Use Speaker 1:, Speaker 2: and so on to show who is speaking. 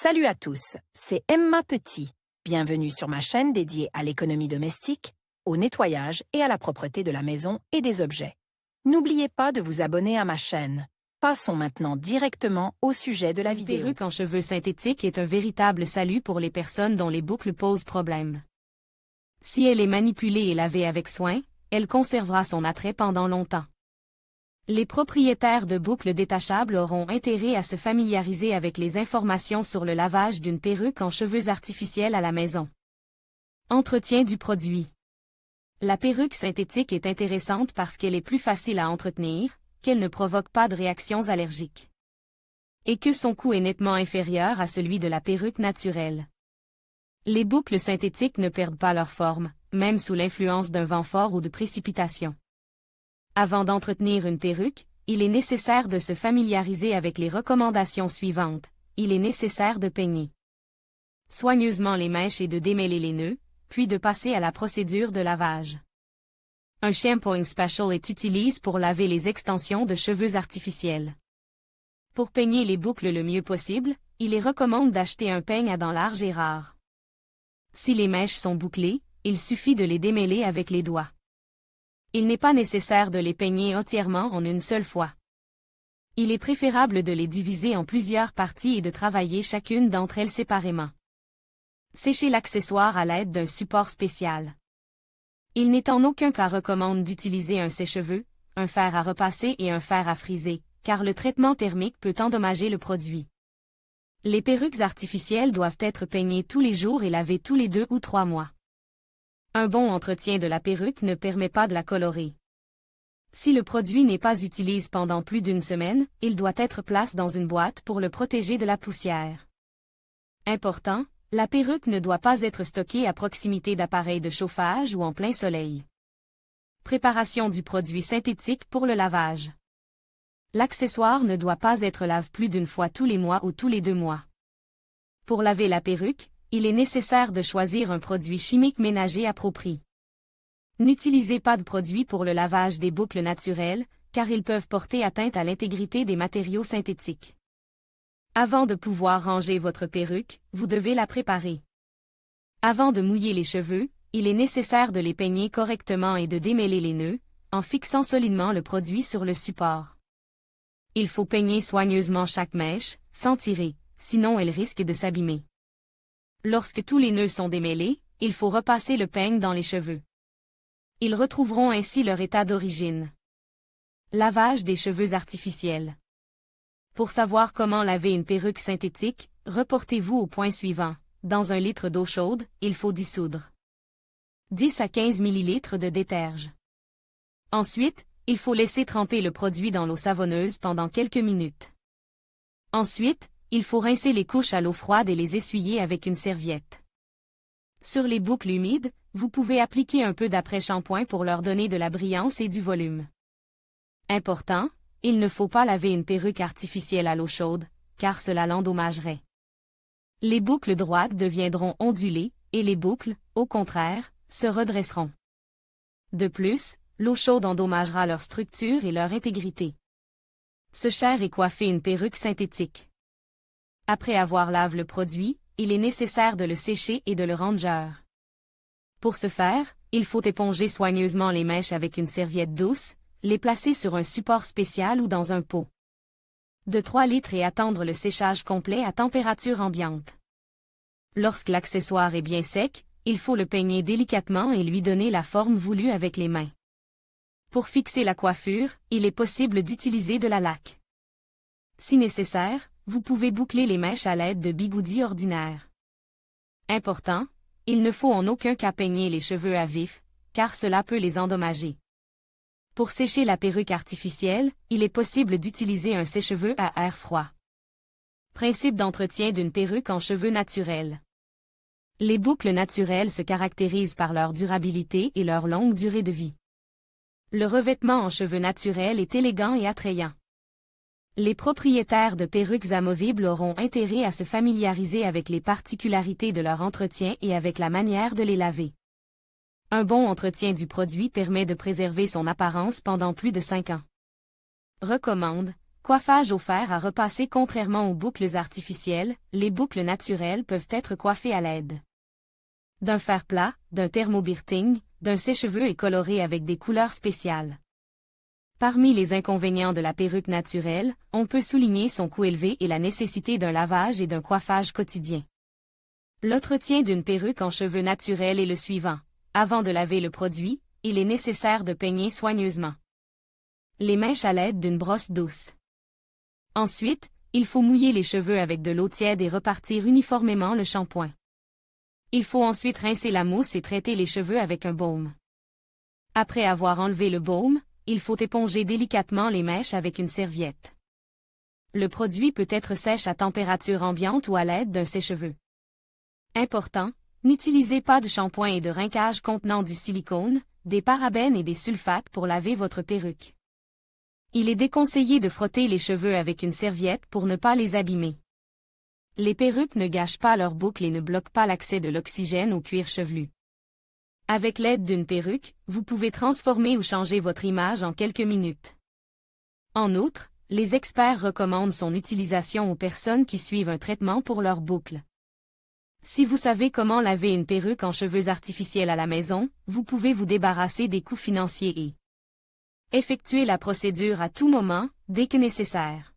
Speaker 1: Salut à tous, c'est Emma Petit. Bienvenue sur ma chaîne dédiée à l'économie domestique, au nettoyage et à la propreté de la maison et des objets. N'oubliez pas de vous abonner à ma chaîne. Passons maintenant directement au sujet de la vidéo.
Speaker 2: Une perruque en cheveux synthétiques est un véritable salut pour les personnes dont les boucles posent problème. Si elle est manipulée et lavée avec soin, elle conservera son attrait pendant longtemps. Les propriétaires de boucles détachables auront intérêt à se familiariser avec les informations sur le lavage d'une perruque en cheveux artificiels à la maison. Entretien du produit. La perruque synthétique est intéressante parce qu'elle est plus facile à entretenir, qu'elle ne provoque pas de réactions allergiques. Et que son coût est nettement inférieur à celui de la perruque naturelle. Les boucles synthétiques ne perdent pas leur forme, même sous l'influence d'un vent fort ou de précipitations. Avant d'entretenir une perruque, il est nécessaire de se familiariser avec les recommandations suivantes. Il est nécessaire de peigner soigneusement les mèches et de démêler les nœuds, puis de passer à la procédure de lavage. Un shampooing special est utilisé pour laver les extensions de cheveux artificiels. Pour peigner les boucles le mieux possible, il est recommandé d'acheter un peigne à dents larges et rares. Si les mèches sont bouclées, il suffit de les démêler avec les doigts. Il n'est pas nécessaire de les peigner entièrement en une seule fois. Il est préférable de les diviser en plusieurs parties et de travailler chacune d'entre elles séparément. Sécher l'accessoire à l'aide d'un support spécial. Il n'est en aucun cas recommandé d'utiliser un sèche-cheveux, un fer à repasser et un fer à friser, car le traitement thermique peut endommager le produit. Les perruques artificielles doivent être peignées tous les jours et lavées tous les 2 ou 3 mois. Un bon entretien de la perruque ne permet pas de la colorer. Si le produit n'est pas utilisé pendant plus d'une semaine, il doit être placé dans une boîte pour le protéger de la poussière. Important, la perruque ne doit pas être stockée à proximité d'appareils de chauffage ou en plein soleil. Préparation du produit synthétique pour le lavage. L'accessoire ne doit pas être lavé plus d'une fois tous les mois ou tous les 2 mois. Pour laver la perruque, il est nécessaire de choisir un produit chimique ménager approprié. N'utilisez pas de produits pour le lavage des boucles naturelles, car ils peuvent porter atteinte à l'intégrité des matériaux synthétiques. Avant de pouvoir ranger votre perruque, vous devez la préparer. Avant de mouiller les cheveux, il est nécessaire de les peigner correctement et de démêler les nœuds, en fixant solidement le produit sur le support. Il faut peigner soigneusement chaque mèche, sans tirer, sinon elle risque de s'abîmer. Lorsque tous les nœuds sont démêlés, il faut repasser le peigne dans les cheveux. Ils retrouveront ainsi leur état d'origine. Lavage des cheveux artificiels. Pour savoir comment laver une perruque synthétique, reportez-vous au point suivant. Dans 1 litre d'eau chaude, il faut dissoudre 10 à 15 ml de déterge. Ensuite, il faut laisser tremper le produit dans l'eau savonneuse pendant quelques minutes. Ensuite, il faut rincer les couches à l'eau froide et les essuyer avec une serviette. Sur les boucles humides, vous pouvez appliquer un peu d'après-shampoing pour leur donner de la brillance et du volume. Important, il ne faut pas laver une perruque artificielle à l'eau chaude, car cela l'endommagerait. Les boucles droites deviendront ondulées, et les boucles, au contraire, se redresseront. De plus, l'eau chaude endommagera leur structure et leur intégrité. Se faire et coiffer une perruque synthétique. Après avoir lavé le produit, il est nécessaire de le sécher et de le rendre dur. Pour ce faire, il faut éponger soigneusement les mèches avec une serviette douce, les placer sur un support spécial ou dans un pot de 3 litres et attendre le séchage complet à température ambiante. Lorsque l'accessoire est bien sec, il faut le peigner délicatement et lui donner la forme voulue avec les mains. Pour fixer la coiffure, il est possible d'utiliser de la laque. Si nécessaire, vous pouvez boucler les mèches à l'aide de bigoudis ordinaires. Important, il ne faut en aucun cas peigner les cheveux à vif, car cela peut les endommager. Pour sécher la perruque artificielle, il est possible d'utiliser un sèche-cheveux à air froid. Principe d'entretien d'une perruque en cheveux naturels. Les boucles naturelles se caractérisent par leur durabilité et leur longue durée de vie. Le revêtement en cheveux naturels est élégant et attrayant. Les propriétaires de perruques amovibles auront intérêt à se familiariser avec les particularités de leur entretien et avec la manière de les laver. Un bon entretien du produit permet de préserver son apparence pendant plus de 5 ans. Recommande, Coiffage au fer à repasser. Contrairement aux boucles artificielles, les boucles naturelles peuvent être coiffées à l'aide d'un fer plat, d'un thermobirting, d'un sèche-cheveux et coloré avec des couleurs spéciales. Parmi les inconvénients de la perruque naturelle, on peut souligner son coût élevé et la nécessité d'un lavage et d'un coiffage quotidien. L'entretien d'une perruque en cheveux naturels est le suivant. Avant de laver le produit, il est nécessaire de peigner soigneusement les mèches à l'aide d'une brosse douce. Ensuite, il faut mouiller les cheveux avec de l'eau tiède et repartir uniformément le shampoing. Il faut ensuite rincer la mousse et traiter les cheveux avec un baume. Après avoir enlevé le baume, il faut éponger délicatement les mèches avec une serviette. Le produit peut être sèche à température ambiante ou à l'aide d'un sèche-cheveux. Important, n'utilisez pas de shampoing et de rinçage contenant du silicone, des parabènes et des sulfates pour laver votre perruque. Il est déconseillé de frotter les cheveux avec une serviette pour ne pas les abîmer. Les perruques ne gâchent pas leurs boucles et ne bloquent pas l'accès de l'oxygène au cuir chevelu. Avec l'aide d'une perruque, vous pouvez transformer ou changer votre image en quelques minutes. En outre, les experts recommandent son utilisation aux personnes qui suivent un traitement pour leurs boucles. Si vous savez comment laver une perruque en cheveux artificiels à la maison, vous pouvez vous débarrasser des coûts financiers et effectuer la procédure à tout moment, dès que nécessaire.